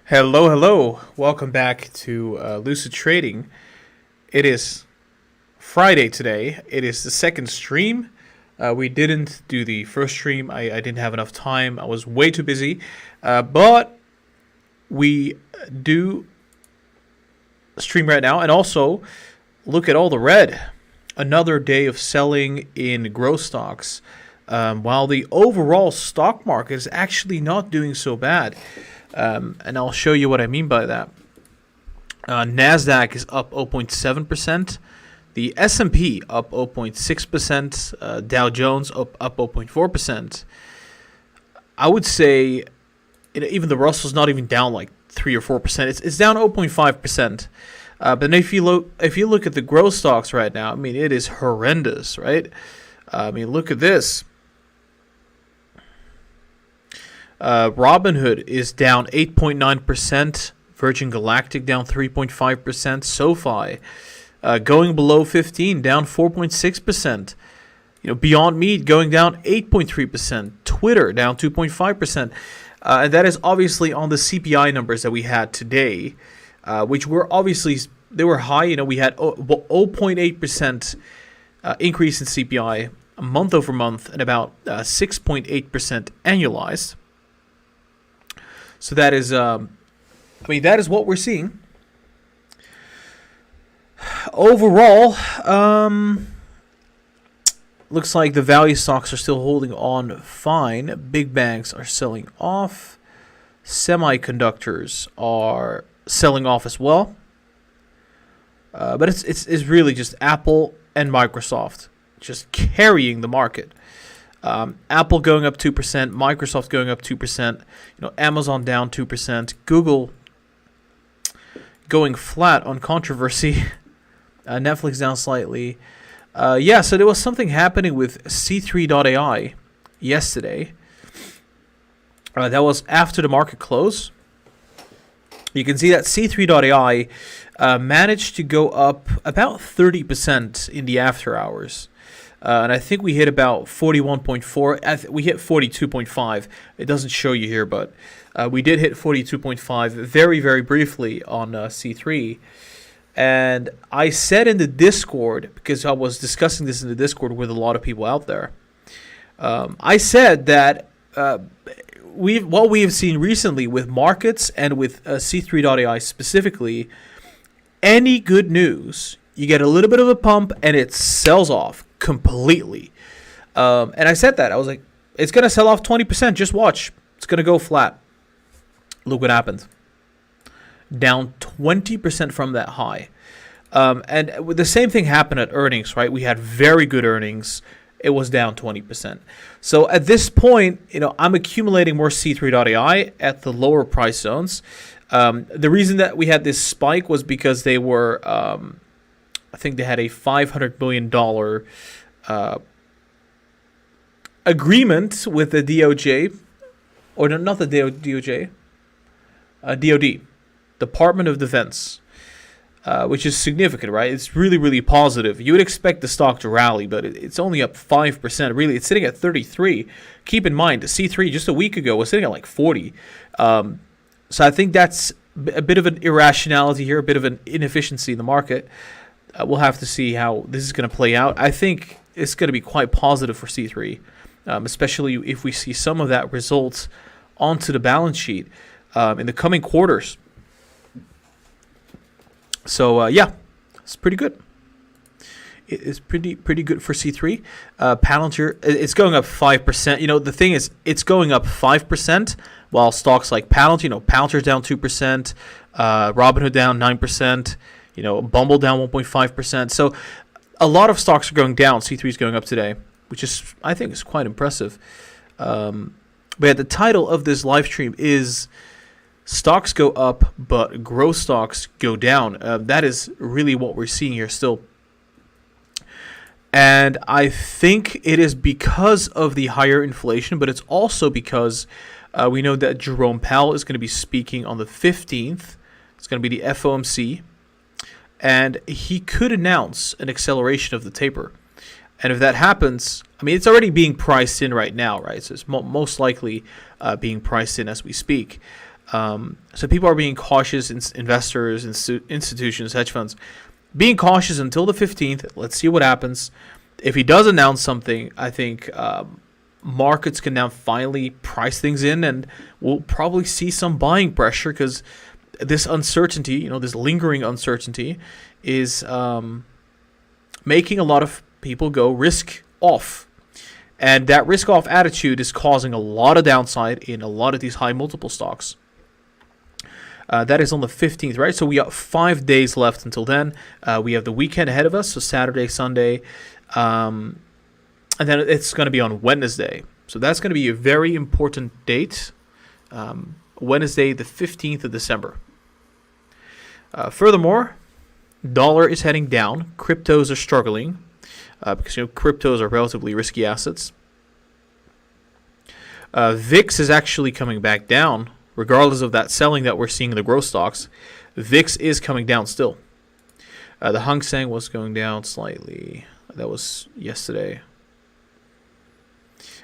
Hello, hello. Welcome back to Lucid Trading. It is Friday today. It is the second stream. We didn't do the first stream. I didn't have enough time. I was way too busy. But we do stream right now. And also, look at all the red. Another day of selling in growth stocks. While the overall stock market is actually not doing so bad. And I'll show you what I mean by that. Nasdaq is up 0.7%. The S&P up 0.6%. Dow Jones up 0.4%. I would say even the Russell's not even down like 3 or 4%. It's down 0.5%. But then if you look at the growth stocks right now, I mean it is horrendous, right? I mean look at this. Robinhood is down 8.9%. Virgin Galactic down 3.5%. SoFi going below 15, down 4.6%. Beyond Meat going down 8.3%. Twitter down 2.5%. And that is obviously on the CPI numbers that we had today, which were obviously they were high. We had 0.8% increase in CPI month over month, and about 6.8% annualized. So that is, that is what we're seeing. Overall, looks like the value stocks are still holding on fine. Big banks are selling off. Semiconductors are selling off as well. But it's really just Apple and Microsoft just carrying the market. Apple going up 2%, Microsoft going up 2%, Amazon down 2%, Google going flat on controversy, Netflix down slightly. So there was something happening with C3.ai yesterday. That was after the market close. You can see that C3.ai managed to go up about 30% in the after hours. And I think we hit about 41.4. We hit 42.5. It doesn't show you here, but we did hit 42.5 very, very briefly on C3. And I said in the Discord, because I was discussing this in the Discord with a lot of people out there, I said that what we have seen recently with markets and with C3.ai specifically, any good news, you get a little bit of a pump and it sells off completely. And I said that. I was like, it's going to sell off 20%. Just watch. It's going to go flat. Look what happened. Down 20% from that high. And the same thing happened at earnings, right? We had very good earnings. It was down 20%. So at this point, I'm accumulating more C3.ai at the lower price zones. The reason that we had this spike was because they were... I think they had a $500 million agreement with the DOJ, or not the DOJ, DOD, Department of Defense, which is significant, right? It's really, really positive. You would expect the stock to rally, but it's only up 5%. Really, it's sitting at 33. Keep in mind, the C3 just a week ago was sitting at like 40. So I think that's a bit of an irrationality here, a bit of an inefficiency in the market. We'll have to see how this is going to play out. I think it's going to be quite positive for C3, especially if we see some of that result onto the balance sheet in the coming quarters. So, it's pretty good. It is pretty good for C3. Palantir, it's going up 5%. The thing is, it's going up 5%, while stocks like Palantir, Palantir's down 2%, Robinhood down 9%. Bumble down 1.5%. So a lot of stocks are going down. C3 is going up today, which is, I think, is quite impressive. But the title of this live stream is Stocks Go Up, but Growth Stocks Go Down. That is really what we're seeing here still. And I think it is because of the higher inflation, but it's also because we know that Jerome Powell is going to be speaking on the 15th. It's going to be the FOMC. And he could announce an acceleration of the taper. And if that happens, it's already being priced in right now, right? So it's most likely being priced in as we speak. So people are being cautious, investors, institutions, hedge funds, being cautious until the 15th. Let's see what happens. If he does announce something, I think markets can now finally price things in, and we'll probably see some buying pressure because this uncertainty, this lingering uncertainty, is making a lot of people go risk off. And that risk off attitude is causing a lot of downside in a lot of these high multiple stocks. That is on the 15th, right? So we got 5 days left until then. We have the weekend ahead of us, so Saturday, Sunday, and then it's going to be on Wednesday. So that's going to be a very important date, Wednesday, the 15th of December. Furthermore, dollar is heading down. Cryptos are struggling because cryptos are relatively risky assets. VIX is actually coming back down. Regardless of that selling that we're seeing in the growth stocks, VIX is coming down still. The Hang Seng was going down slightly. That was yesterday.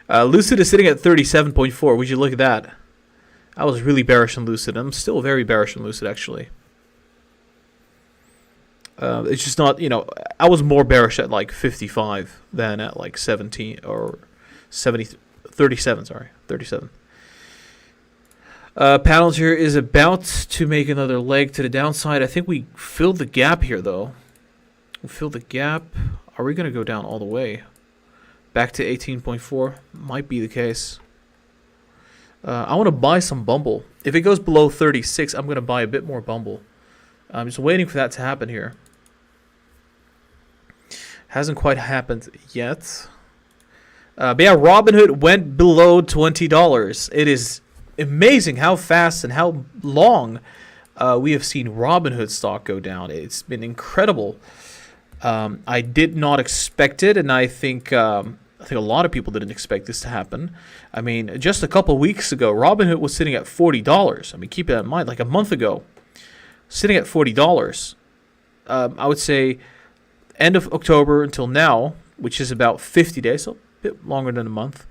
Lucid is sitting at 37.4. Would you look at that? I was really bearish on Lucid. I'm still very bearish on Lucid, actually. It's just not, I was more bearish at like 55 than at like 17 or 70, 37, sorry, 37. Palantir is about to make another leg to the downside. I think we filled the gap here, though. We filled the gap. Are we going to go down all the way? Back to 18.4? Might be the case. I want to buy some Bumble. If it goes below 36, I'm going to buy a bit more Bumble. I'm just waiting for that to happen here. Hasn't quite happened yet. But yeah, Robinhood went below $20. It is amazing how fast and how long we have seen Robinhood stock go down. It's been incredible. I did not expect it, and I think a lot of people didn't expect this to happen. I mean, just a couple of weeks ago, Robinhood was sitting at $40. I mean, keep that in mind. Like a month ago, sitting at $40. I would say end of October until now, which is about 50 days, so a bit longer than a month.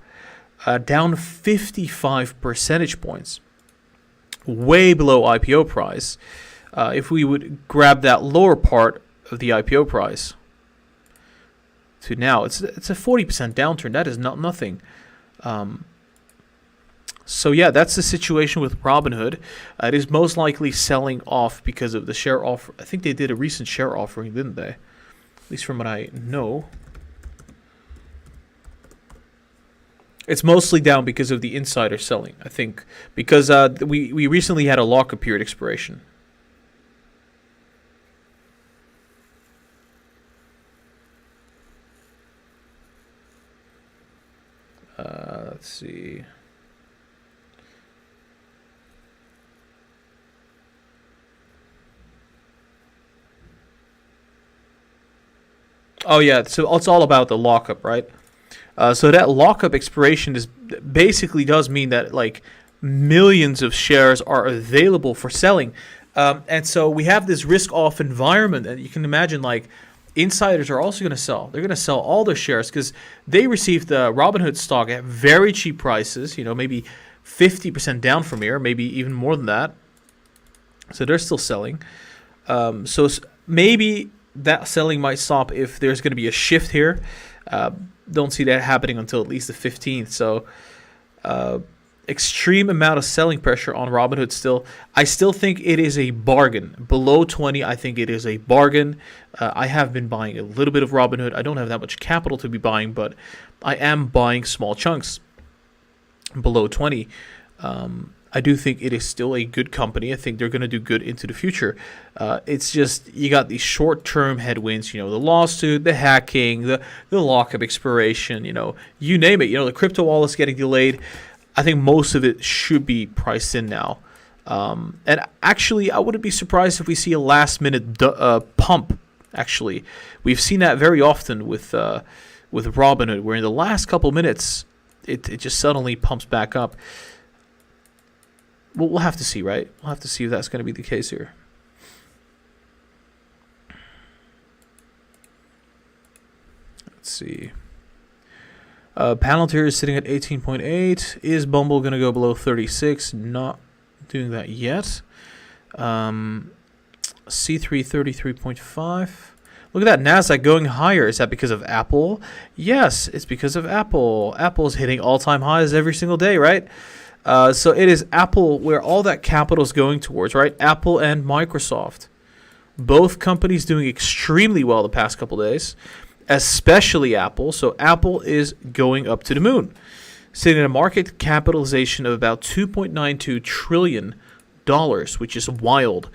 Down 55 percentage points, way below IPO price. If we would grab that lower part of the IPO price to now, it's a 40% downturn. That is not nothing. So yeah, that's the situation with Robinhood. It is most likely selling off because of the share offer. I think they did a recent share offering, didn't they? At least from what I know. It's mostly down because of the insider selling, I think, because we recently had a lockup period expiration. Let's see. Oh yeah, so it's all about the lockup, right? So that lockup expiration basically does mean that like millions of shares are available for selling, and so we have this risk-off environment, and you can imagine like insiders are also going to sell. They're going to sell all their shares because they received the Robinhood stock at very cheap prices. Maybe 50% down from here, maybe even more than that. So they're still selling. So maybe that selling might stop if there's going to be a shift here. Don't see that happening until at least the 15th. So extreme amount of selling pressure on Robinhood still. I still think it is a bargain. Below 20, I think it is a bargain. I have been buying a little bit of Robinhood. I don't have that much capital to be buying, but I am buying small chunks below 20. I do think it is still a good company. I think they're going to do good into the future. It's just you got these short-term headwinds, the lawsuit, the hacking, the lockup expiration, you name it. The crypto wallets getting delayed. I think most of it should be priced in now. And actually, I wouldn't be surprised if we see a last-minute pump, actually. We've seen that very often with Robinhood, where in the last couple minutes, it just suddenly pumps back up. Well, we'll have to see, right? We'll have to see if that's going to be the case here. Let's see. Palantir is sitting at 18.8. Is Bumble going to go below 36? Not doing that yet. C3 33.5. Look at that, Nasdaq going higher. Is that because of Apple? Yes, it's because of Apple. Apple's hitting all-time highs every single day, right? So it is Apple where all that capital is going towards, right? Apple and Microsoft. Both companies doing extremely well the past couple days, especially Apple. So Apple is going up to the moon, sitting at a market capitalization of about $2.92 trillion, which is wild.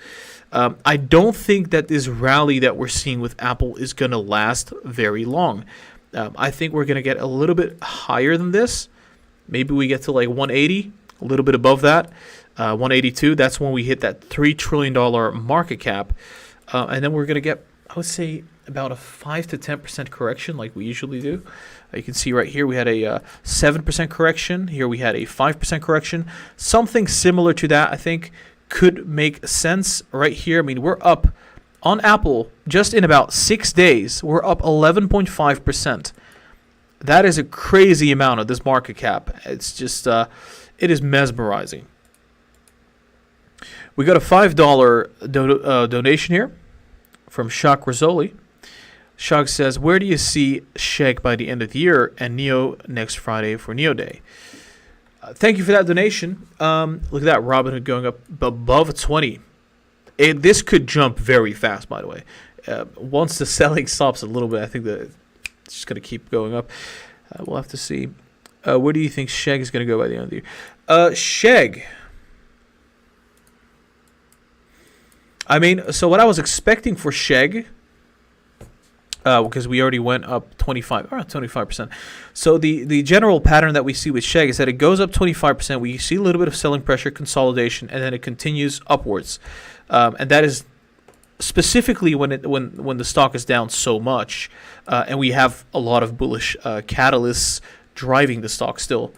I don't think that this rally that we're seeing with Apple is going to last very long. I think we're going to get a little bit higher than this. Maybe we get to like 180, a little bit above that. 182, that's when we hit that $3 trillion market cap. And then we're going to get, I would say, about a 5 to 10% correction like we usually do. You can see right here we had a 7% correction. Here we had a 5% correction. Something similar to that, I think, could make sense right here. I mean, we're up on Apple just in about 6 days. We're up 11.5%. That is a crazy amount of this market cap. It's just, it is mesmerizing. We got a $5 donation here from Shak Rizzoli. Shak says, where do you see Sheg by the end of the year and Neo next Friday for Neo Day? Thank you for that donation. Look at that, Robinhood going up above 20. This could jump very fast, by the way. Once the selling stops a little bit, I think that it's just going to keep going up. We'll have to see. Where do you think Sheg is going to go by the end of the year? Sheg. I mean, so what I was expecting for Sheg, because we already went up 25%. So the general pattern that we see with Sheg is that it goes up 25%. We see a little bit of selling pressure, consolidation, and then it continues upwards. And that is specifically when the stock is down so much, and we have a lot of bullish catalysts driving the stock still.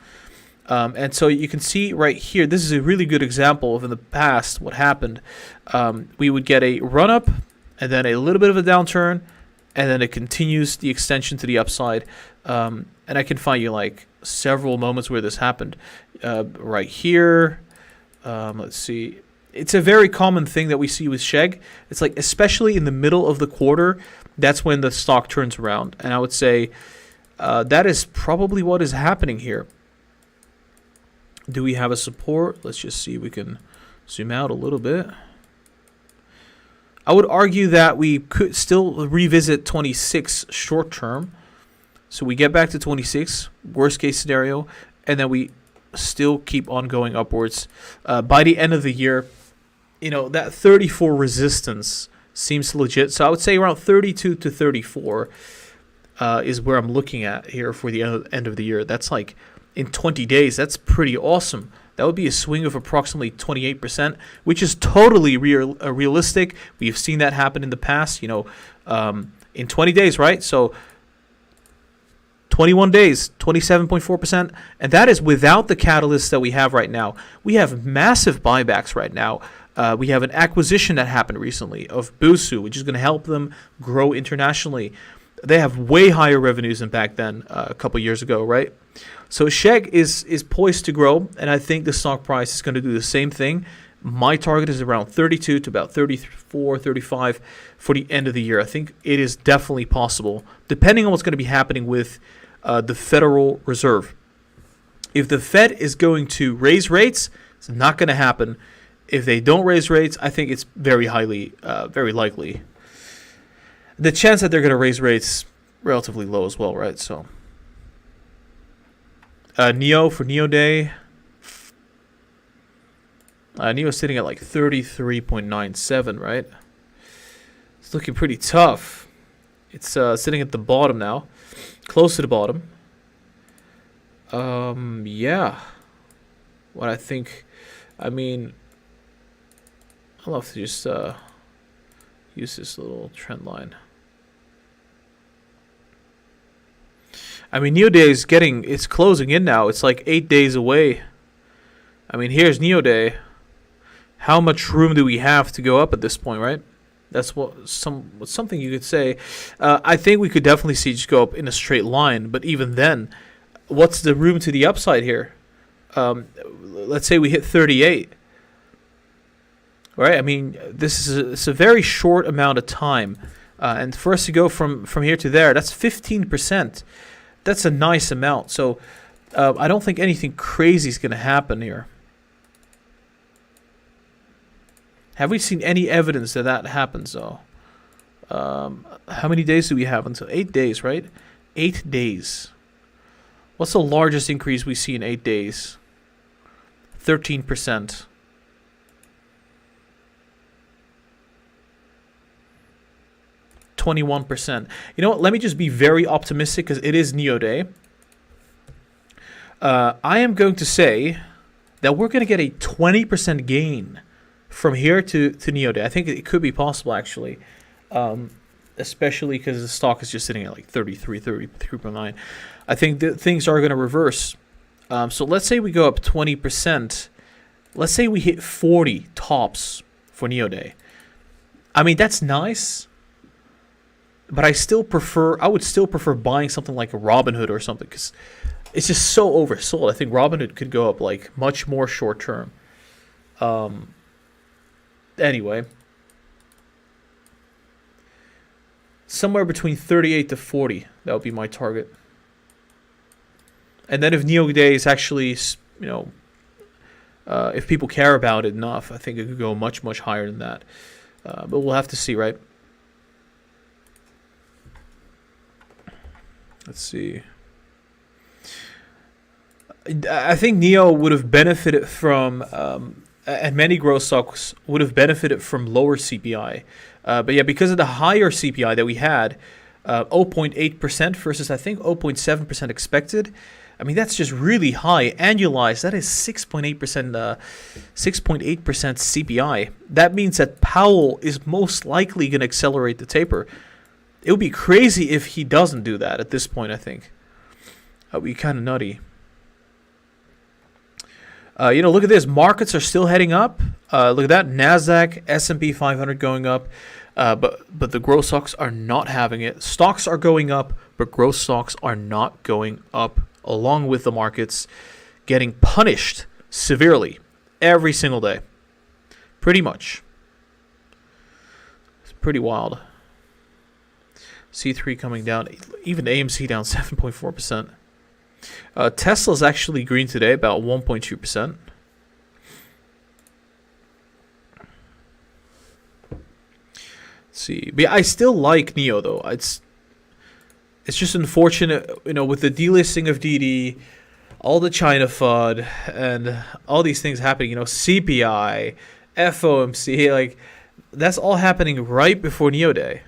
And so you can see right here, this is a really good example of in the past what happened. We would get a run-up and then a little bit of a downturn, and then it continues the extension to the upside. And I can find you like several moments where this happened. Right here, let's see. It's a very common thing that we see with Sheg. It's like, especially in the middle of the quarter, that's when the stock turns around. And I would say that is probably what is happening here. Do we have a support? Let's just see if we can zoom out a little bit. I would argue that we could still revisit 26 short term. So we get back to 26, worst case scenario, and then we still keep on going upwards. By the end of the year, you know, that 34 resistance seems legit. So I would say around 32 to 34 is where I'm looking at here for the end of the year. That's like in 20 days. That's pretty awesome. That would be a swing of approximately 28%, which is totally realistic. We've seen that happen in the past, you know, in 20 days, right? So 21 days, 27.4%. And that is without the catalysts that we have right now. We have massive buybacks right now. We have an acquisition that happened recently of Busu, which is going to help them grow internationally. They have way higher revenues than back then, a couple years ago, right? So Sheg is poised to grow, and I think the stock price is going to do the same thing. My target is around 32 to about 34, 35 for the end of the year. I think it is definitely possible, depending on what's going to be happening with the Federal Reserve. If the Fed is going to raise rates, it's not going to happen. If they don't raise rates, I think it's very likely. The chance that they're going to raise rates relatively low as well, right? So Neo for Neo Day. Neo's sitting at like 33.97, right? It's looking pretty tough. It's sitting at the bottom now, close to the bottom. Yeah. What I think, I mean, I'll have to just use this little trend line. I mean, Neo Day is it's closing in now. It's like 8 days away. I mean, here's Neo Day. How much room do we have to go up at this point, right? That's something you could say. I think we could definitely see just go up in a straight line. But even then, what's the room to the upside here? Let's say we hit 38. right? I mean, this is it's a very short amount of time. And for us to go from here to there, that's 15%. That's a nice amount. So I don't think anything crazy is going to happen here. Have we seen any evidence that that happens, though? How many days do we have until 8 days, right? 8 days. What's the largest increase we see in 8 days? 13%. 21%. You know what? Let me just be very optimistic because it is Neo Day. I am going to say that we're going to get a 20% gain from here to Neo Day. I think it could be possible, actually. Especially because the stock is just sitting at like 33.9. I think that things are going to reverse. So let's say we go up 20%. Let's say we hit 40 tops for Neo Day. I mean, that's nice. But I would still prefer buying something like a Robinhood or something because it's just so oversold. I think Robinhood could go up like much more short term. Anyway, somewhere between 38 to 40, that would be my target. And then if Neo Day is actually, if people care about it enough, I think it could go much, much higher than that. But we'll have to see, right? Let's see. I think Neo would have benefited from, and many growth stocks would have benefited from lower CPI. But yeah, because of the higher CPI that we had, 0.8% versus I think 0.7% expected. I mean, that's just really high. Annualized, that is 6.8%, 6.8% CPI. That means that Powell is most likely going to accelerate the taper. It would be crazy if he doesn't do that at this point, I think. That would be kind of nutty. Look at this. Markets are still heading up. Look at that. Nasdaq, S&P 500 going up. But the growth stocks are not having it. Stocks are going up, but growth stocks are not going up, along with the markets getting punished severely every single day. Pretty much. It's pretty wild. C3 coming down. Even AMC down 7.4%. Tesla's actually green today, about 1.2%. Let's see. But yeah, I still like Neo, though. It's just unfortunate, with the delisting of DIDI, all the China FUD, and all these things happening, CPI, FOMC, like, that's all happening right before Neo Day.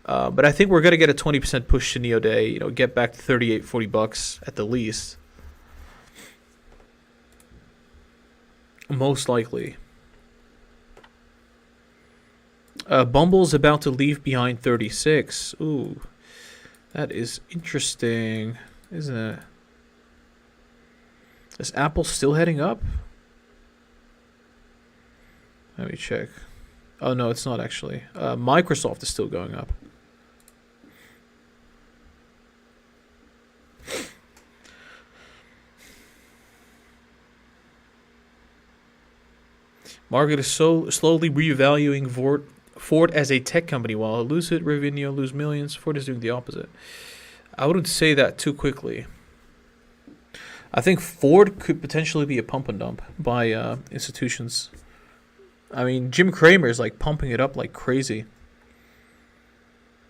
But I think we're going to get a 20% push to Neo Day, get back to $38-40 at the least. Most likely. Bumble's about to leave behind 36. Ooh, that is interesting, isn't it? Is Apple still heading up? Let me check. Oh, no, it's not actually. Microsoft is still going up. Market is so slowly revaluing Ford as a tech company, while Lucid, Rivian, lose millions. Ford is doing the opposite. I wouldn't say that too quickly. I think Ford could potentially be a pump and dump by institutions. I mean, Jim Cramer is like pumping it up like crazy.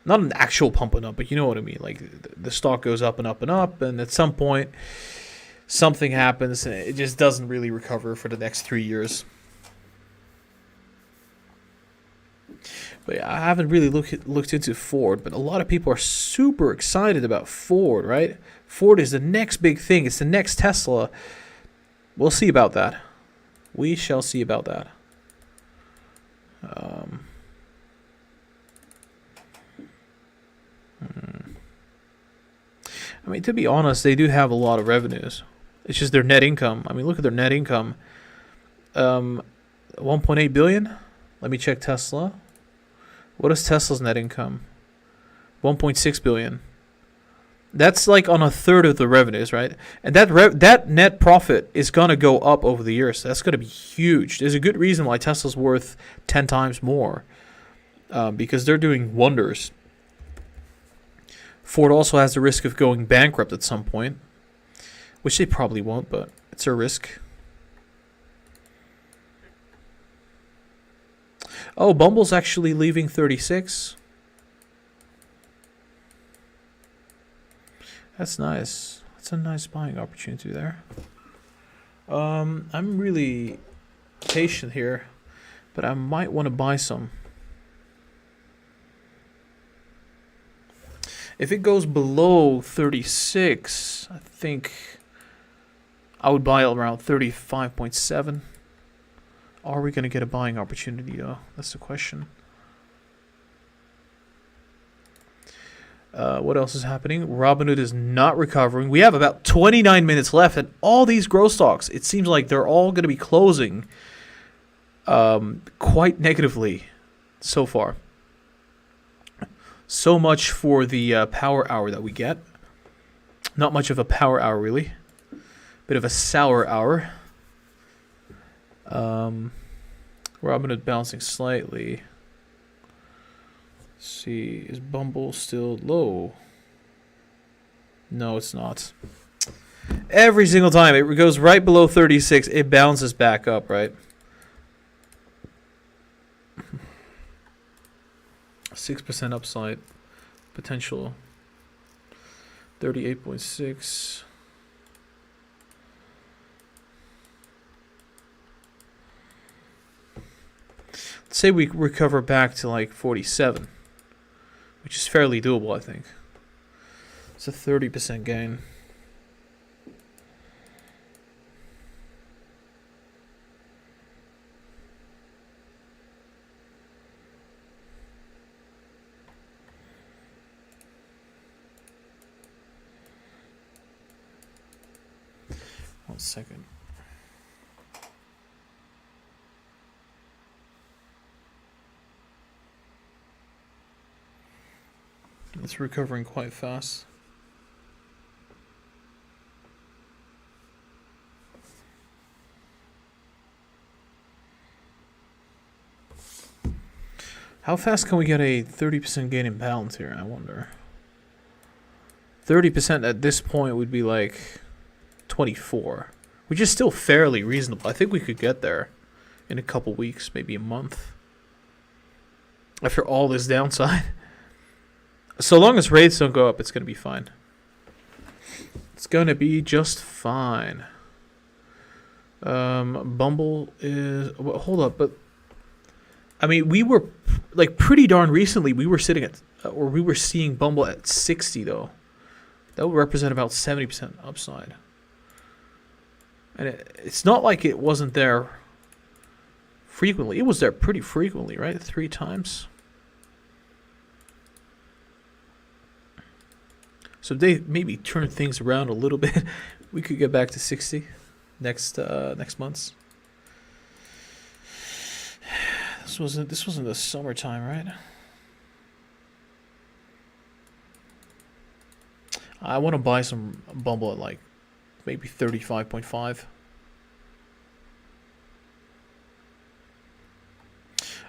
Not an actual pump and up, but you know what I mean. Like the stock goes up and up and up, and at some point, something happens, and it just doesn't really recover for the next 3 years. But yeah, I haven't really looked into Ford, but a lot of people are super excited about Ford, right? Ford is the next big thing. It's the next Tesla. We'll see about that. We shall see about that. I mean, to be honest, they do have a lot of revenues. It's just their net income. I mean, look at their net income. 1.8 billion. Let me check Tesla. What is Tesla's net income? 1.6 billion. That's like on a third of the revenues, right? And that net profit is gonna go up over the years. So that's gonna be huge. There's a good reason why Tesla's worth 10 times more, because they're doing wonders. Ford also has the risk of going bankrupt at some point, which they probably won't, but it's a risk. Oh, Bumble's actually leaving 36. That's nice. That's a nice buying opportunity there. I'm really patient here, but I might want to buy some. If it goes below 36, I think I would buy it around 35.7. Are we going to get a buying opportunity, though? That's the question. What else is happening? Robinhood is not recovering. We have about 29 minutes left, and all these growth stocks, it seems like they're all going to be closing quite negatively so far. So much for the power hour that we get. Not much of a power hour, really. Bit of a sour hour. Robinhood bouncing slightly. Let's see, is Bumble still low? No, it's not. Every single time it goes right below 36, it bounces back up, right? 6% upside potential. 38.6. Let's say we recover back to like 47, which is fairly doable, I think. It's a 30% gain. One second. It's recovering quite fast. How fast can we get a 30% gain in balance here, I wonder? 30% at this point would be like 24, which is still fairly reasonable. I think we could get there in a couple weeks, maybe a month. After all this downside. So long as rates don't go up, it's going to be fine. It's going to be just fine. Bumble is... Well, hold up, but... I mean, we were... Like, pretty darn recently, we were sitting at... Or we were seeing Bumble at 60, though. That would represent about 70% upside. And it's not like it wasn't there frequently. It was there pretty frequently, right? 3 times. So if they maybe turn things around a little bit, we could get back to 60 next month. This wasn't the summertime, right? I want to buy some Bumble at like maybe 35.5.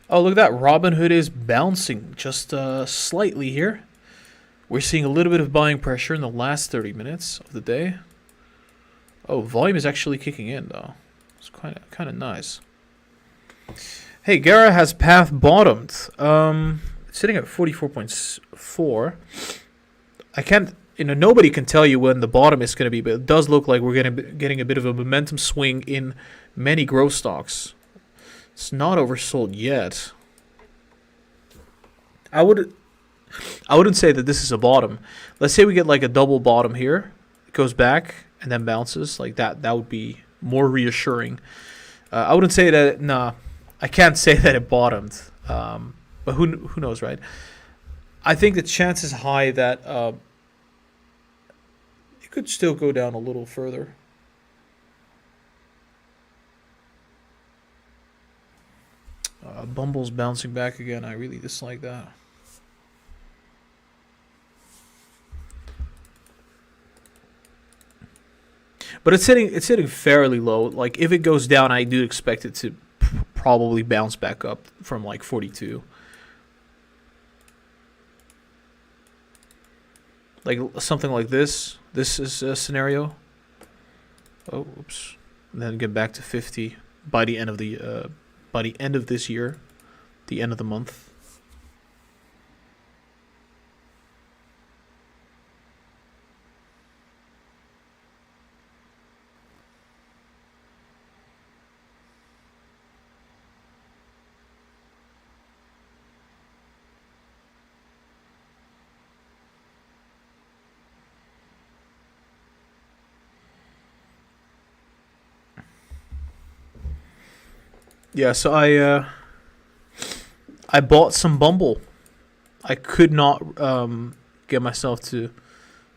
Oh, look at that. Robinhood is bouncing just slightly here. We're seeing a little bit of buying pressure in the last 30 minutes of the day. Oh, volume is actually kicking in, though. It's kind of nice. Hey, Gara has path bottomed. Sitting at 44.4. I can't, nobody can tell you when the bottom is going to be, but it does look like we're getting a bit of a momentum swing in many growth stocks. It's not oversold yet. I wouldn't say that this is a bottom. Let's say we get like a double bottom here. It goes back and then bounces like that. That would be more reassuring. I wouldn't say that. Nah, I can't say that it bottomed. But who knows, right? I think the chance is high that it could still go down a little further. Bumble's bouncing back again. I really dislike that. But it's hitting fairly low. Like if it goes down, I do expect it to probably bounce back up from like 42. Like something like this. This is a scenario. Oh, oops. And then get back to 50 by the end of this year, the end of the month. Yeah, so I bought some Bumble. I could not get myself to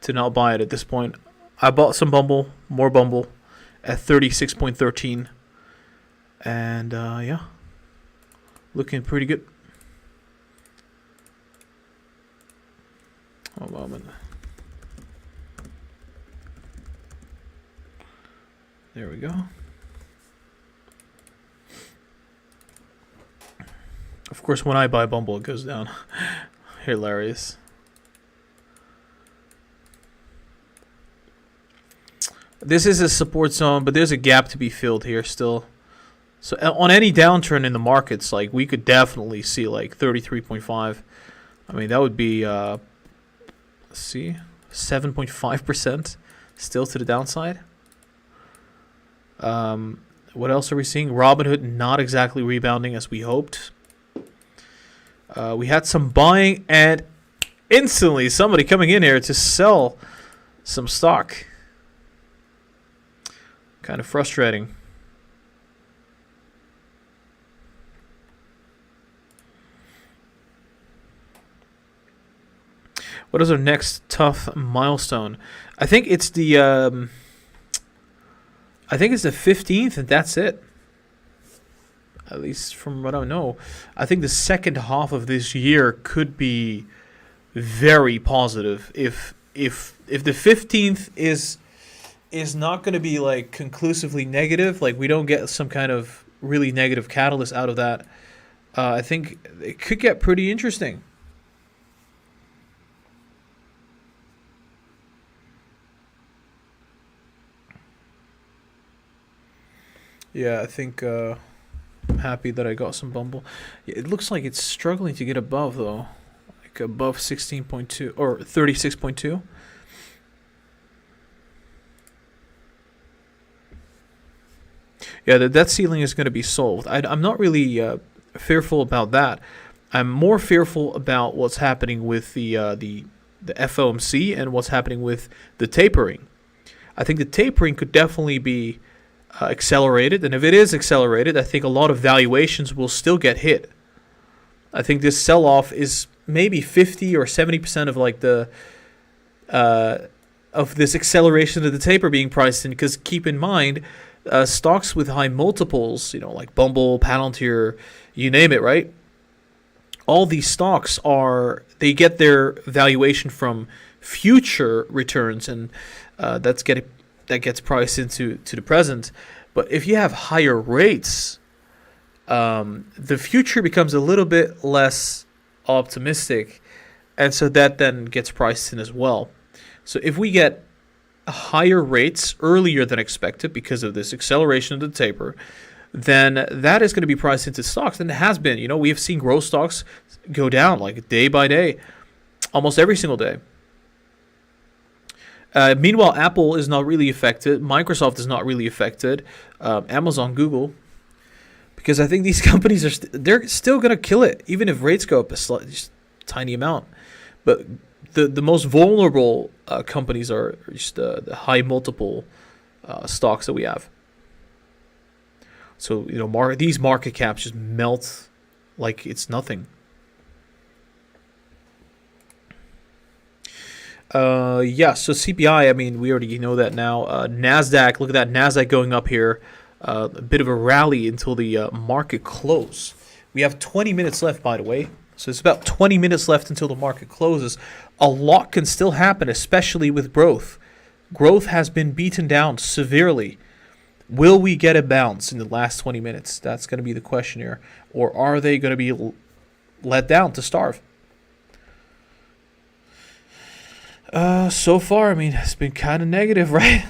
not buy it at this point. I bought some Bumble, more Bumble, at 36.13, and yeah, looking pretty good. Hold on a moment. There we go. Of course, when I buy Bumble, it goes down. Hilarious. This is a support zone, but there's a gap to be filled here still. So on any downturn in the markets, like we could definitely see like 33.5. I mean, that would be, let's see, 7.5% still to the downside. What else are we seeing? Robinhood not exactly rebounding as we hoped. We had some buying and instantly somebody coming in here to sell some stock. Kind of frustrating. What is our next tough milestone? I think it's the 15th, and that's it. At least from what I know. I think the second half of this year could be very positive. If the 15th is not going to be like conclusively negative, like we don't get some kind of really negative catalyst out of that, I think it could get pretty interesting. Yeah, I think I'm happy that I got some Bumble. Yeah, it looks like it's struggling to get above though, like above 16.2 or 36.2. Yeah, the debt ceiling is going to be solved. I'm not really fearful about that. I'm more fearful about what's happening with the FOMC and what's happening with the tapering. I think the tapering could definitely be accelerated, and if it is accelerated, I think a lot of valuations will still get hit. I think this sell-off is maybe 50 or 70% of like the of this acceleration of the taper being priced in. Because keep in mind, stocks with high multiples, like Bumble, Palantir, you name it, right? All these stocks they get their valuation from future returns, and that gets priced into the present. But if you have higher rates, the future becomes a little bit less optimistic, and so that then gets priced in as well. So if we get higher rates earlier than expected because of this acceleration of the taper, then that is going to be priced into stocks, and it has been. We have seen growth stocks go down like day by day, almost every single day. Meanwhile, Apple is not really affected. Microsoft is not really affected. Amazon, Google, because I think these companies they're still gonna kill it, even if rates go up just a tiny amount. But the most vulnerable companies are just the high multiple stocks that we have. So these market caps just melt like it's nothing. So CPI, I mean, we already know that now. Nasdaq, look at that, Nasdaq going up here. A bit of a rally until the market close. We have 20 minutes left, by the way. So it's about 20 minutes left until the market closes. A lot can still happen, especially with growth. Growth has been beaten down severely. Will we get a bounce in the last 20 minutes? That's going to be the question here. Or are they going to be let down to starve? So far, I mean, it's been kind of negative, right?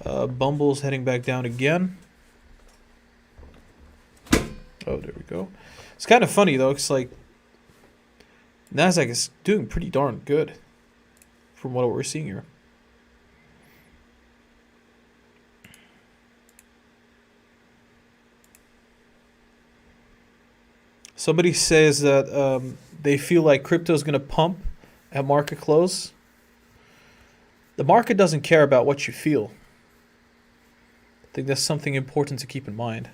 Bumble's heading back down again. Oh, there we go. It's kind of funny, though. It's like Nasdaq is doing pretty darn good from what we're seeing here. Somebody says that they feel like crypto is going to pump at market close. The market doesn't care about what you feel. I think that's something important to keep in mind.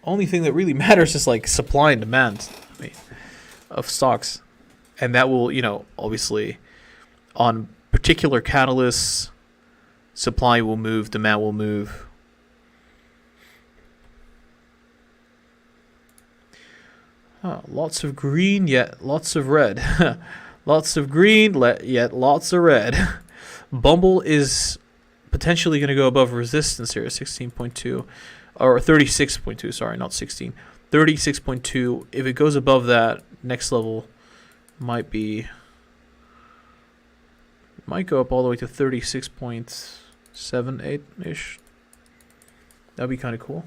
Only thing that really matters is like supply and demand, I mean, of stocks. And that will, obviously on particular catalysts, supply will move, demand will move. Lots of green, yet lots of red. Lots of green, yet lots of red. Bumble is potentially going to go above resistance here, 16.2. Or 36.2, sorry, not 16. 36.2. If it goes above that, next level might go up all the way to 36.78-ish. That'd be kind of cool.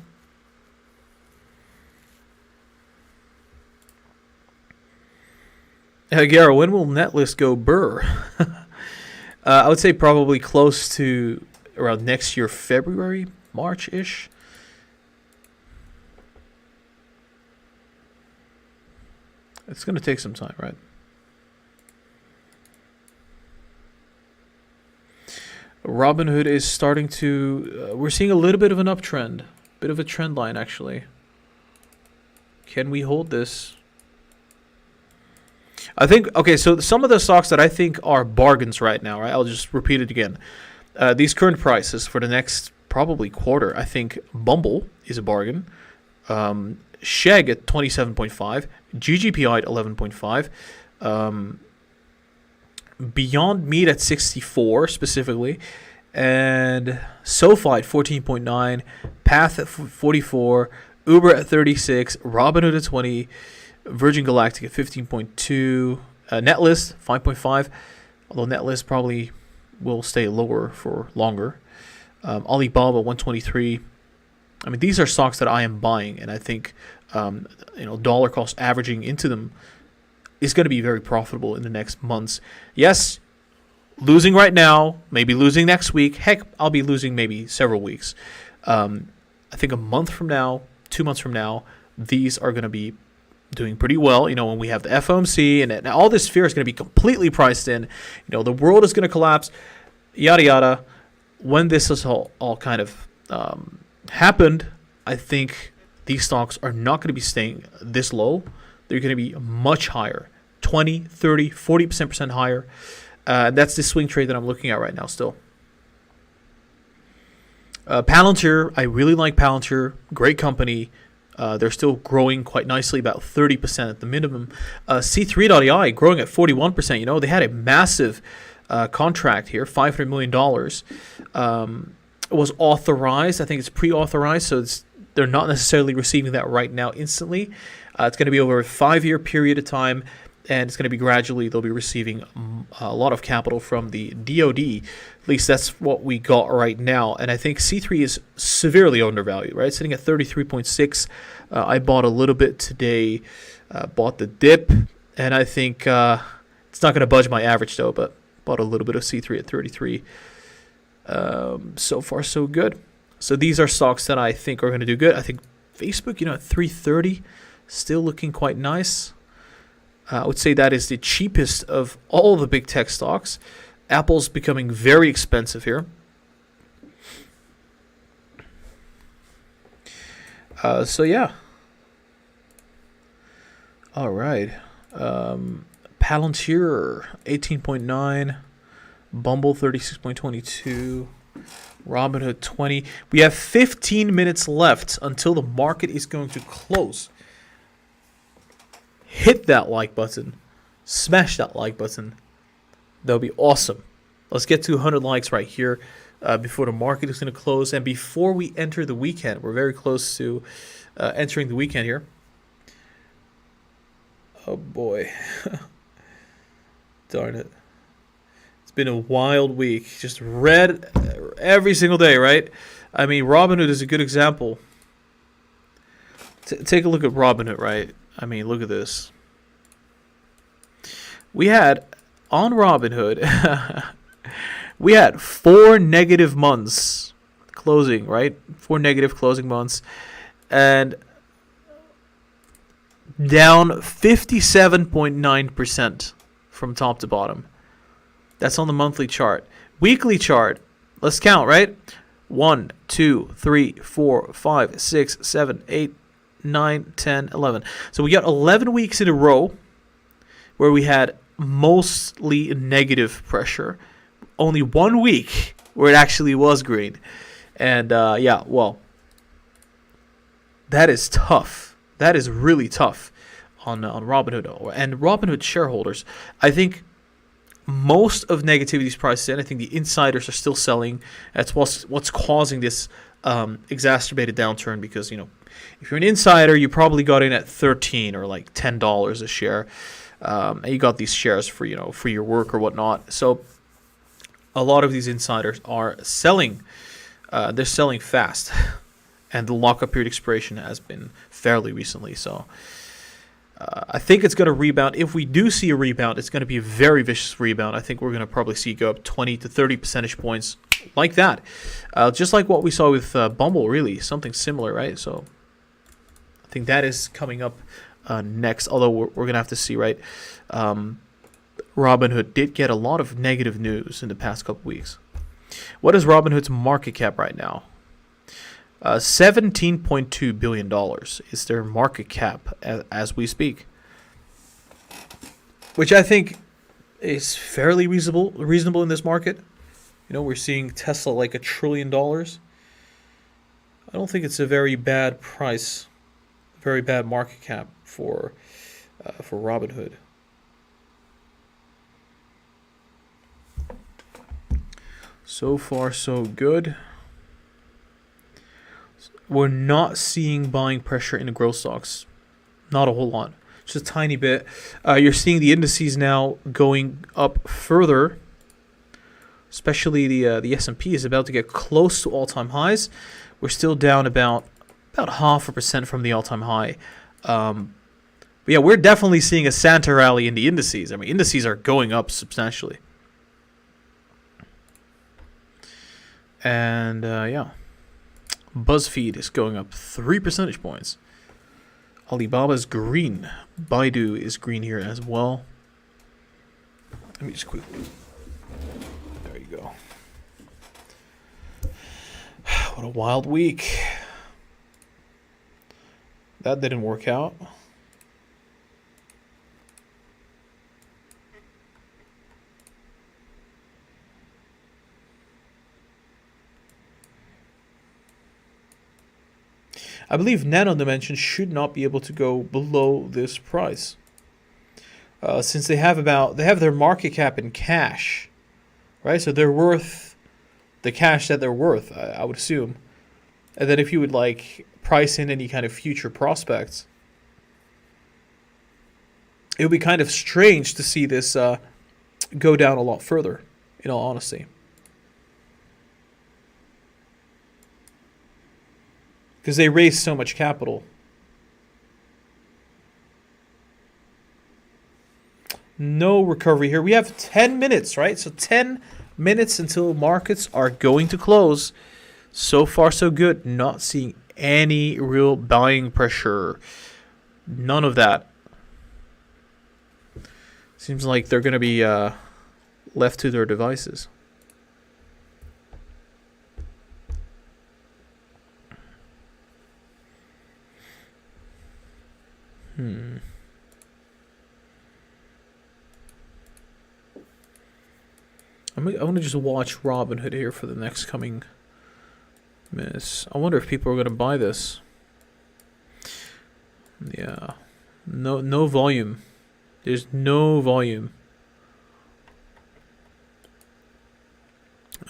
Gara, when will Netlist go burr? I would say probably close to around next year, February, March-ish. It's going to take some time, right? Robinhood is starting to... we're seeing a little bit of an uptrend. Bit of a trend line, actually. Can we hold this? I think... Okay, so some of the stocks that I think are bargains right now, right? I'll just repeat it again. These current prices for the next probably quarter, I think Bumble is a bargain. Sheg at 27.5, GGPI at 11.5, Beyond Meat at 64 specifically, and SoFi at 14.9, Path at 44, Uber at 36, Robinhood at 20, Virgin Galactic at 15.2, Netlist 5.5, although Netlist probably will stay lower for longer. Alibaba 123. I mean, these are stocks that I am buying, and I think, dollar cost averaging into them is going to be very profitable in the next months. Yes, losing right now, maybe losing next week. Heck, I'll be losing maybe several weeks. I think a month from now, 2 months from now, these are going to be doing pretty well. When we have the FOMC and all this fear is going to be completely priced in. The world is going to collapse, yada yada. When this is all kind of happened, I think these stocks are not going to be staying this low. They're going to be much higher, 20, 30, 40% higher. That's the swing trade that I'm looking at right now still. Palantir, I really like Palantir. Great company. They're still growing quite nicely, about 30% at the minimum. C3.ai growing at 41%. They had a massive contract here, $500 million. It was authorized. I think it's pre-authorized, so they're not necessarily receiving that right now instantly. It's going to be over a 5-year period of time, and it's going to be gradually. They'll be receiving a lot of capital from the DIDI. At least that's what we got right now. And I think C3 is severely undervalued, right? Sitting at 33.6. I bought a little bit today, bought the dip, and I think it's not going to budge my average, though, but bought a little bit of C3 at 33. So far, so good. So these are stocks that I think are going to do good. I think Facebook, at 330, still looking quite nice. I would say that is the cheapest of all the big tech stocks. Apple's becoming very expensive here. So yeah. All right. Palantir 18.9, Bumble 36.22, Robinhood 20. We have 15 minutes left until the market is going to close. hit that like button. Smash that like button. That would be awesome. Let's get to 100 likes right here before the market is going to close. And before we enter the weekend, we're very close to entering the weekend here. Oh boy. Darn it. It's been a wild week. Just red every single day, right? I mean, Robinhood is a good example. Take a look at Robinhood, right? I mean, look at this. We had, on Robinhood, we had 4 negative months closing, right? 4 negative closing months. And down 57.9% from top to bottom. That's on the monthly chart. Weekly chart, let's count, right? 1, 2, 3, 4, 5, 6, 7, 8, 9, 10, 11. So we got 11 weeks in a row where we had mostly negative pressure. Only 1 week where it actually was green. And yeah, well, that is tough. That is really tough on Robinhood and Robinhood shareholders. I think most of negativity is priced in. I think the insiders are still selling. That's what's causing this exacerbated downturn, because, you know, if you're an insider, you probably got in at 13 or like $10 a share, and you got these shares for, you know, for your work or whatnot. So a lot of these insiders are selling. They're selling fast, and the lockup period expiration has been fairly recently. So I think it's going to rebound. If we do see a rebound, it's going to be a very vicious rebound. I think we're going to probably see it go up 20 to 30 percentage points like that. Just like what we saw with Bumble, really. Something similar, right? So I think that is coming up next, although we're going to have to see, right? Robinhood did get a lot of negative news in the past couple weeks. What is Robinhood's market cap right now? $17.2 billion is their market cap as we speak, which I think is fairly reasonable in this market. You know, we're seeing Tesla like $1 trillion. I don't think it's a very bad price, very bad market cap for Robinhood. So far, so good. We're not seeing buying pressure in the growth stocks. Not a whole lot. Just a tiny bit. You're seeing the indices now going up further. Especially the S&P is about to get close to all-time highs. We're still down about 0.5% from the all-time high. But yeah, we're definitely seeing a Santa rally in the indices. I mean, indices are going up substantially. And yeah. BuzzFeed is going up 3 percentage points. Alibaba is green. Baidu is green here as well. Let me just quickly. There you go. What a wild week. That didn't work out. I believe Nano Dimension should not be able to go below this price, since they have their market cap in cash, right? So they're worth the cash that they're worth, I would assume. And then if you would like price in any kind of future prospects, it would be kind of strange to see this go down a lot further, in all honesty. Because they raised so much capital. No recovery here. We have 10 minutes, right? So 10 minutes until markets are going to close. So far, so good. Not seeing any real buying pressure. None of that. Seems like they're going to be left to their devices. I'm going to just watch Robinhood here for the next coming minutes. I wonder if people are going to buy this. Yeah. No volume. There's no volume.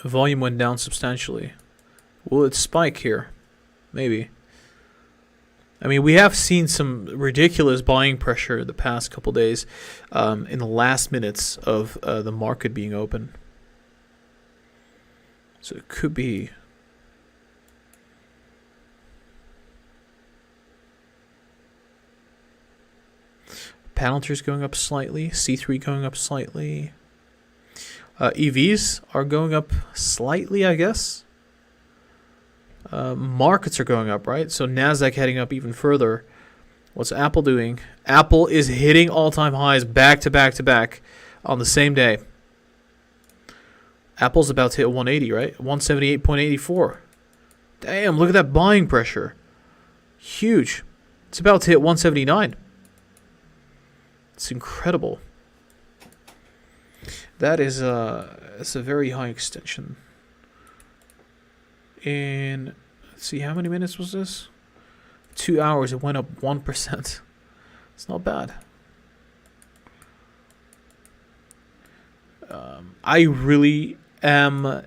Volume went down substantially. Will it spike here? Maybe. I mean, we have seen some ridiculous buying pressure the past couple days in the last minutes of the market being open. So it could be. Palantir's going up slightly. C3 going up slightly. EVs are going up slightly, I guess. Markets are going up, right? So Nasdaq heading up even further. What's Apple doing? Apple is hitting all-time highs back to back to back on the same day. Apple's about to hit 180, right? 178.84. Damn, look at that buying pressure. Huge. It's about to hit 179. It's incredible. That is it's a very high extension. In, let's see, how many minutes was this? 2 hours, it went up 1%. It's not bad. I really am.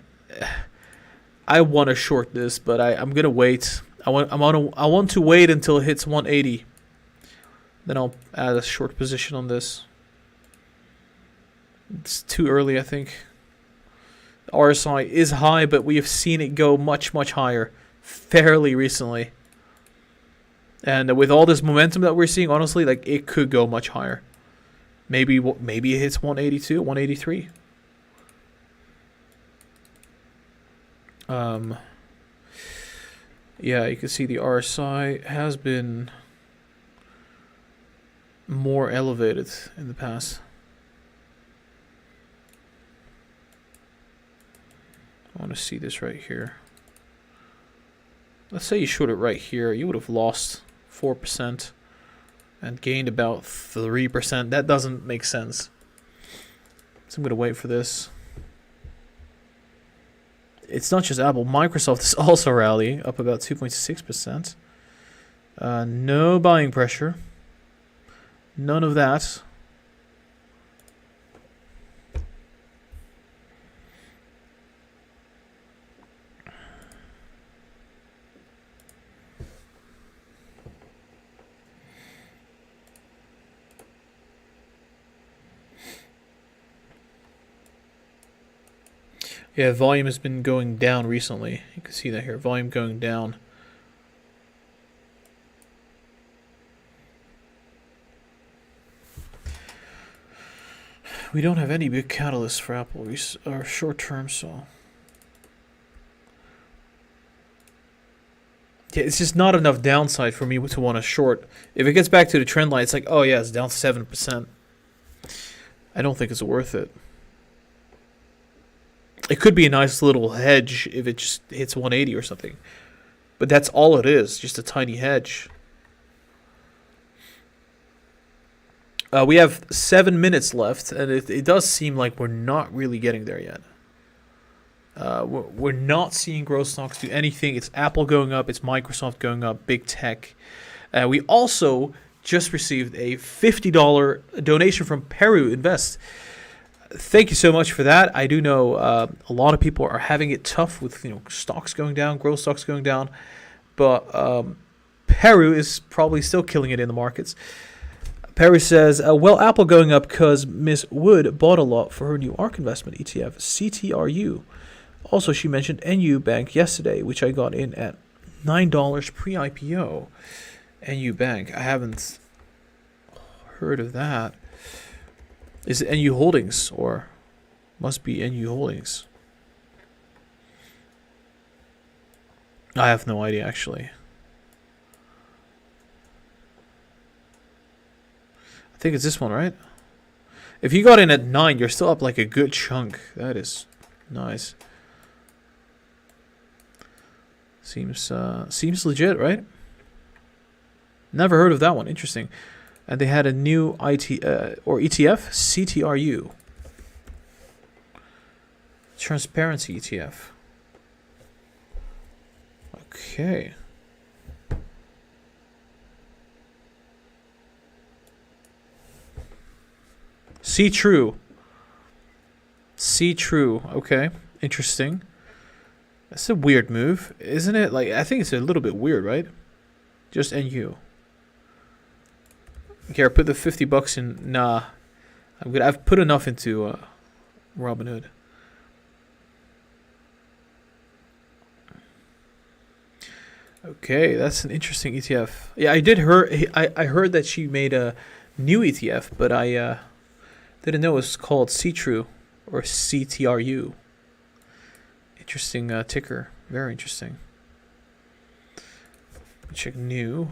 I want to short this, but I'm gonna wait. I want to wait until it hits 180. Then I'll add a short position on this. It's too early, I think. RSI is high, but we have seen it go much higher fairly recently. And with all this momentum that we're seeing, honestly, like, it could go much higher. Maybe it hits 182, 183. Yeah, you can see the RSI has been more elevated in the past. I want to see this right here. Let's say you short it right here. You would have lost 4% and gained about 3%. That doesn't make sense. So I'm going to wait for this. It's not just Apple. Microsoft is also rallying, up about 2.6%. No buying pressure. None of that. Yeah, volume has been going down recently. You can see that here. Volume going down. We don't have any big catalysts for Apple. We are short term, so. Yeah, it's just not enough downside for me to want to short. If it gets back to the trend line, it's like, oh yeah, it's down 7%. I don't think it's worth it. It could be a nice little hedge if it just hits 180 or something. But that's all it is, just a tiny hedge. We have 7 minutes left, and it does seem like we're not really getting there yet. We're not seeing growth stocks do anything. It's Apple going up, it's Microsoft going up, big tech. We also just received a $50 donation from Peru Invest. Thank you so much for that. I do know a lot of people are having it tough with stocks going down, growth stocks going down, but Peru is probably still killing it in the markets. Peru says, well, Apple going up because Miss Wood bought a lot for her new ARK investment ETF, CTRU. Also, she mentioned NU Bank yesterday, which I got in at $9 pre-IPO. NU Bank, I haven't heard of that. Is it NU Holdings, or must be NU Holdings? I have no idea, actually. I think it's this one, right? If you got in at 9, you're still up like a good chunk. That is nice. Seems legit, right? Never heard of that one. Interesting. And they had a new ETF, CTRU. Transparency ETF. Okay. See true. See true. Okay. Interesting. That's a weird move, isn't it? Like, I think it's a little bit weird, right? Just NU. Okay, I put the $50 in. Nah. I'm good. I've put enough into Robinhood. Okay, that's an interesting ETF. Yeah, I did hear. I heard that she made a new ETF, but I didn't know it was called C-True or CTRU. Interesting ticker. Very interesting. Check new.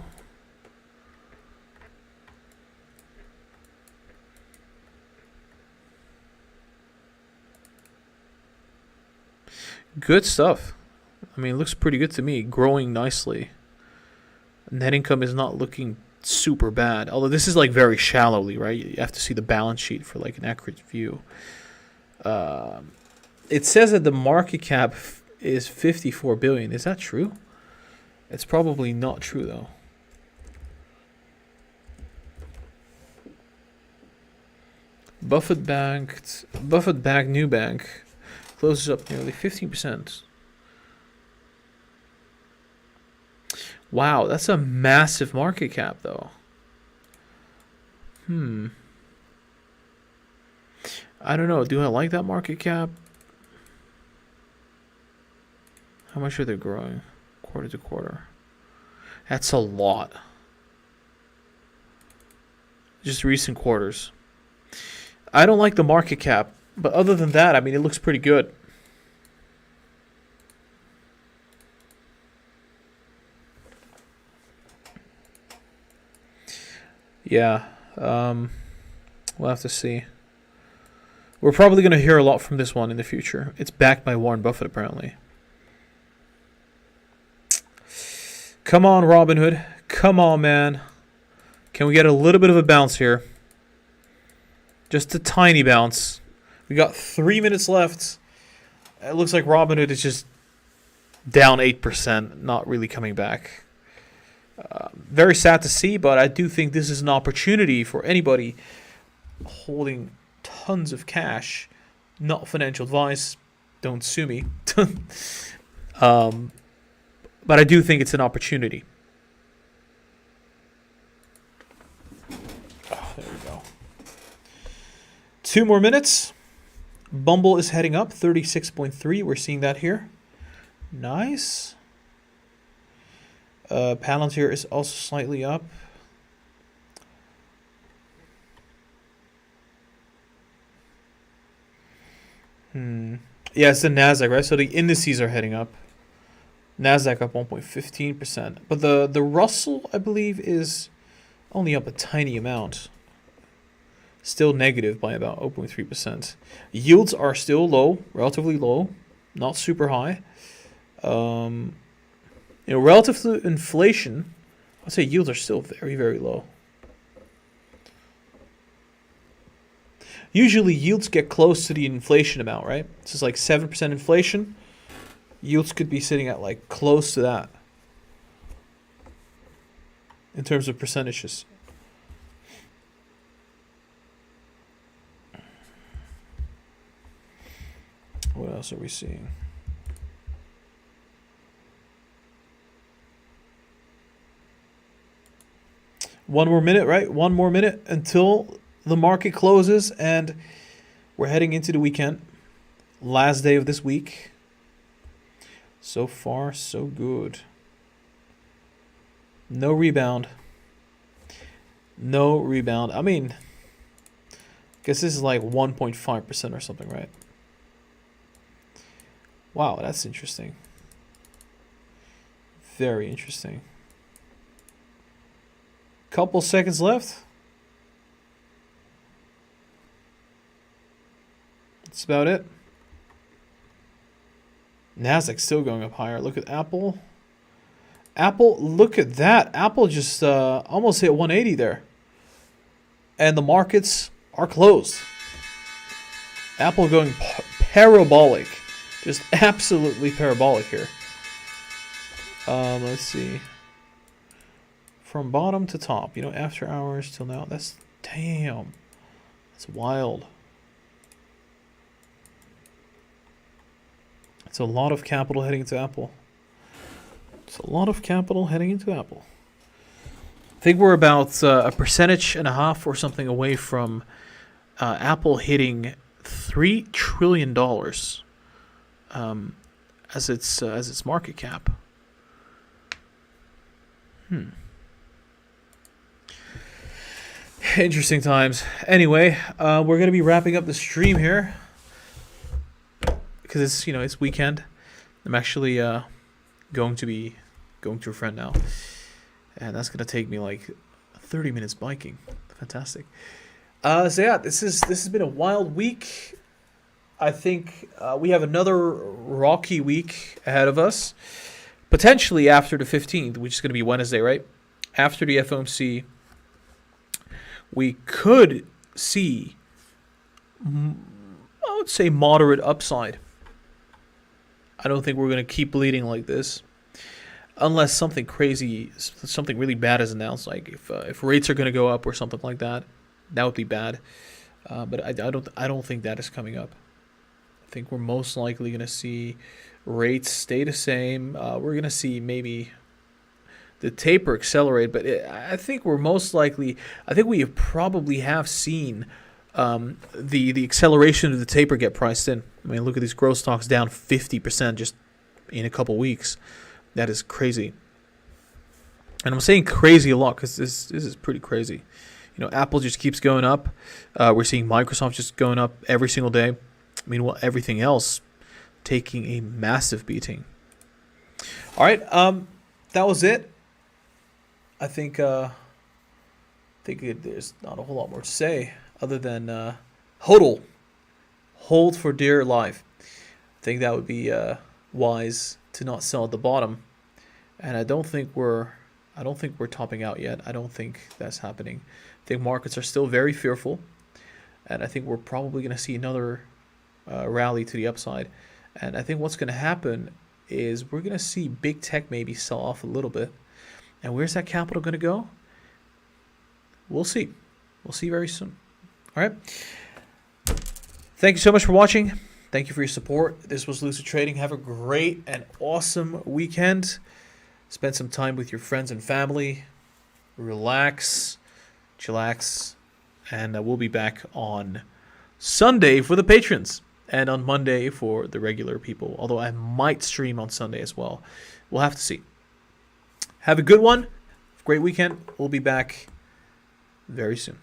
Good stuff. I mean, it looks pretty good to me. Growing nicely. Net income is not looking super bad. Although this is like very shallowly, right? You have to see the balance sheet for like an accurate view. It says that the market cap is 54 billion. Is that true? It's probably not true though. Buffett backed new bank closes up nearly 15%. Wow, that's a massive market cap though. I don't know. Do I like that market cap? How much are they growing? Quarter to quarter. That's a lot. Just recent quarters. I don't like the market cap, but other than that, I mean, it looks pretty good. Yeah, we'll have to see. We're probably going to hear a lot from this one in the future. It's backed by Warren Buffett, apparently. Come on, Robinhood. Come on, man. Can we get a little bit of a bounce here? Just a tiny bounce. We got 3 minutes left. It looks like Robinhood is just down 8%, not really coming back. Very sad to see, but I do think this is an opportunity for anybody holding tons of cash. Not financial advice. Don't sue me. But I do think it's an opportunity. Oh, there we go. 2 more minutes. Bumble is heading up, 36.3. We're seeing that here. Nice. Palantir is also slightly up. Yeah, it's the Nasdaq, right? So the indices are heading up. Nasdaq up 1.15%. But the Russell, I believe, is only up a tiny amount. Still negative by about 0.3%. Yields are still low, relatively low, not super high. Relative to inflation, I'd say yields are still very, very low. Usually yields get close to the inflation amount, right? This is like 7% inflation. Yields could be sitting at like close to that in terms of percentages. What else are we seeing? One more minute, right? One more minute until the market closes and we're heading into the weekend. Last day of this week. So far, so good. No rebound. No rebound. I mean, I guess this is like 1.5% or something, right? Wow, that's interesting. Very interesting. Couple seconds left. That's about it. Nasdaq still going up higher. Look at Apple. Apple, look at that. Apple just almost hit 180 there. And the markets are closed. Apple going parabolic. Just absolutely parabolic here. Let's see. From bottom to top, after hours till now. That's It's wild. It's a lot of capital heading into Apple. It's a lot of capital heading into Apple. I think we're about 1.5% or something away from Apple hitting $3 trillion as its market cap. Interesting times. Anyway, we're gonna be wrapping up the stream here because it's weekend. I'm actually going to a friend now, and that's gonna take me like 30 minutes biking. Fantastic. So yeah, this has been a wild week. I think we have another rocky week ahead of us, potentially after the 15th, which is going to be Wednesday, right? After the FOMC, we could see, I would say, moderate upside. I don't think we're going to keep bleeding like this unless something crazy, something really bad is announced, like if rates are going to go up or something like that. That would be bad. But I don't think that is coming up. I think we're most likely going to see rates stay the same. We're going to see maybe the taper accelerate, but I think we're most likely. I think we probably have seen the acceleration of the taper get priced in. I mean, look at these growth stocks down 50% just in a couple weeks. That is crazy. And I'm saying crazy a lot because this is pretty crazy. Apple just keeps going up. We're seeing Microsoft just going up every single day. Meanwhile, everything else taking a massive beating. All right, that was it. I think there's not a whole lot more to say other than HODL, hold for dear life. I think that would be wise to not sell at the bottom, and I don't think we're topping out yet. I don't think that's happening. I think markets are still very fearful, and I think we're probably going to see another rally to the upside. And I think what's going to happen is we're going to see big tech maybe sell off a little bit. And where's that capital going to go? We'll see. We'll see very soon. All right. Thank you so much for watching. Thank you for your support. This was Lucid Trading. Have a great and awesome weekend. Spend some time with your friends and family. Relax, chillax, and we'll be back on Sunday for the patrons and on Monday for the regular people, although I might stream on Sunday as well. We'll have to see. Have a good one. Great weekend. We'll be back very soon.